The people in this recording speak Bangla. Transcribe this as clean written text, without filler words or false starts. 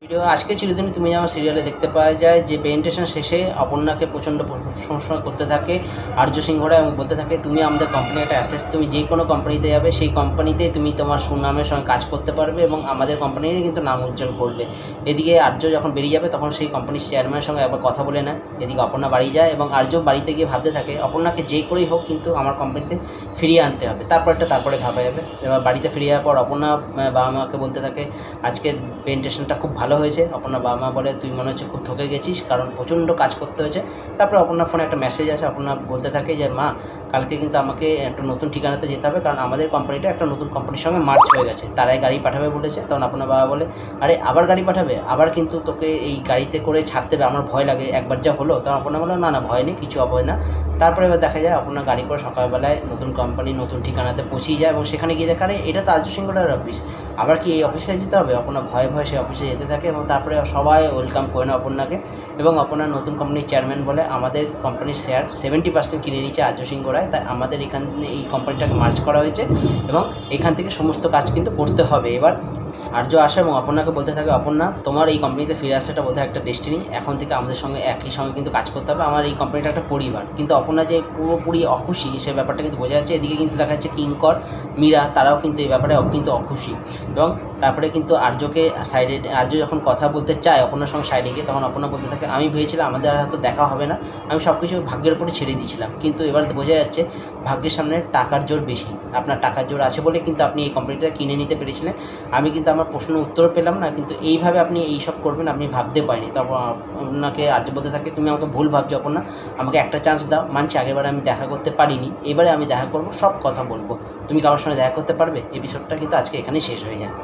ভিডিও আজকে চিরদিনই তুমি আমার সিরিয়ালে দেখতে পাওয়া যায় যে প্রেজেন্টেশন শেষে অপর্ণাকে প্রচণ্ড প্রশংসা করতে থাকে আর্য সিংহরা এবং বলতে থাকে তুমি আমাদের কোম্পানি একটা অ্যাসেট, তুমি যে কোনো কোম্পানিতে যাবে সেই কোম্পানিতেই তুমি তোমার সুনামের সঙ্গে কাজ করতে পারবে এবং আমাদের কোম্পানিরই কিন্তু নাম উজ্জ্বল করবে। এদিকে আর্য যখন বেরিয়ে যাবে তখন সেই কোম্পানির চেয়ারম্যানের সঙ্গে একবার কথা বলে নেয়। এদিকে অপর্ণা বাড়ি যায় এবং আর্য বাড়িতে গিয়ে ভাবতে থাকে অপর্ণাকে যেই করেই হোক কিন্তু আমার কোম্পানিতে ফিরিয়ে আনতে হবে, তারপরে ভাবা যাবে। এবার বাড়িতে ফিরে যাওয়ার পর অপর্ণা বাবা মাকে বলতে থাকে আজকের প্রেজেন্টেশনটা খুব ভালো হয়েছে। অপর্ণা বাবা মা বলে তুই মনে হচ্ছে খুব ঠকে গেছিস, কারণ প্রচণ্ড কাজ করতে হয়েছে। তারপরে অপর্ণার ফোনে একটা মেসেজ আসে, অপর্ণা বলতে থাকে যে মা কালকে কিন্তু আমাকে একটা নতুন ঠিকানাতে যেতে হবে, কারণ আমাদের কোম্পানিটা একটা নতুন কোম্পানির সঙ্গে মার্চ হয়ে গেছে, তারাই গাড়ি পাঠাবে বলেছে। তখন অপর্ণা বাবা বলে আরে আবার গাড়ি পাঠাবে, আবার কিন্তু তোকে এই গাড়িতে করে ছাড়তে হবে, আমার ভয় লাগে, একবার যা হলো। তখন অপর্ণা বলো না ভয় নেই, কিছু হবে না। তারপরে এবার দেখা যায় অপর্ণা গাড়ি করে সকালবেলায় নতুন কোম্পানি নতুন ঠিকানাতে পৌঁছিয়ে যায় এবং সেখানে গিয়ে দেখা এটা তো আর্য সিংহরার অফিস, আবার কি এই অফিসে যেতে হবে। অপর্ণা ভয়ে সেই অফিসে যেতে থাকে এবং তারপরে সবাই ওয়েলকাম করে না অপর্ণাকে এবং অপর্ণার নতুন কোম্পানির চেয়ারম্যান বলে আমাদের কোম্পানির শেয়ার 70% কিনে নিয়েছে আর্য সিংহ রায়, তাই আমাদের এখানে এই কোম্পানিটাকে মার্জ করা হয়েছে এবং এখান থেকে সমস্ত কাজ কিন্তু করতে হবে। এবার আর্য আসে এবং অপর্ণাকে বলতে থাকে অপর্ণা তোমার এই কোম্পানিতে ফিরে আসাটা বোধহয় একটা ডেস্টিনি, এখন থেকে আমাদের সঙ্গে একই সঙ্গে কিন্তু কাজ করতে হবে, আমার এই কোম্পানিটা একটা পরিবার। কিন্তু অপর্ণা যে পুরোপুরি অখুশি সে ব্যাপারটা কিন্তু বোঝা যাচ্ছে। এদিকে কিন্তু দেখা যাচ্ছে কিঙ্কর মীরা তারাও কিন্তু এই ব্যাপারে কিন্তু অখুশি এবং তারপরে কিন্তু আর্যকে সাইডে আর্য যখন কথা বলতে চায় অপর্ণার সঙ্গে সাইডে গিয়ে, তখন অপর্ণা বলতে থাকে আমি ভেবেছিলাম আমাদের হয়তো দেখা হবে না, আমি সব কিছু ভাগ্যের উপরে ছেড়ে দিয়েছিলাম, কিন্তু এবার বোঝা যাচ্ছে ভাগ্যের সামনে টাকার জোর বেশি, আপনার টাকার জোর আছে বলে কিন্তু আপনি এই কোম্পানিটা কিনে নিতে পেরেছিলেন। আমি কিন্তু আমার প্রশ্নের উত্তর পেলাম না, কিন্তু এইভাবে আপনি এইসব করবেন আপনি ভাবতে পারিনি। তখন আপনাকে আর্য বলতে থাকে তুমি আমাকে ভুল ভাবছো অপর্ণা, আমাকে একটা চান্স দাও, মানছি আগেরবারে আমি দেখা করতে পারিনি, এবারে আমি দেখা করব, সব কথা বলবো, তুমি কারোর সঙ্গে দেখা করতে পারবে। এপিসোডটা কিন্তু আজকে এখানেই শেষ হয়ে যায়।